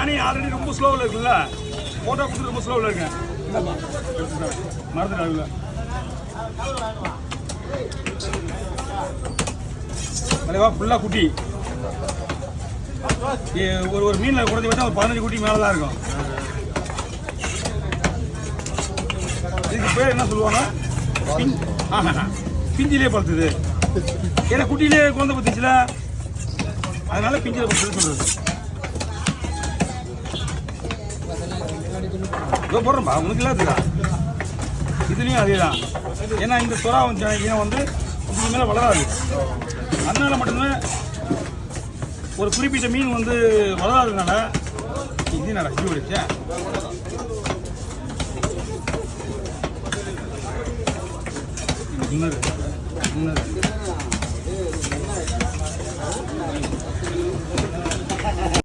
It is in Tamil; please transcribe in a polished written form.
ராணி ஆல்ரெடி ரொம்ப ஸ்லோவில் இருக்குல்ல, ஃபோட்டோ கொடுத்து ரொம்ப ஸ்லோவில் இருக்கேன். மறந்துட்டாங்க. தலைவா ஃபுல்லாக குட்டி. ஒரு மீனில் குறைஞ்சி பார்த்தா ஒரு 15 குட்டி மேலே தான் இருக்கும். இதுக்கு பேர் என்ன சொல்லுவாங்க? பிஞ்சிலே பழுத்துது. ஏன்னா குட்டியிலே குழந்தை பத்துச்சுல, அதனால பிஞ்சிலே பழுத்துன்னு சொல்றது. இதோ போடுறோம்பா, உனக்கு இல்லாதுக்கா. இதுலேயும் அதே தான். ஏன்னா இந்த சுறா இனம் வந்து இதுக்கு மேலே வளராது. அதனால மட்டும்தான் ஒரு குறிப்பிட்ட மீன் வந்து வளராததுனால இது நட இது விடுச்சேன். இன்னது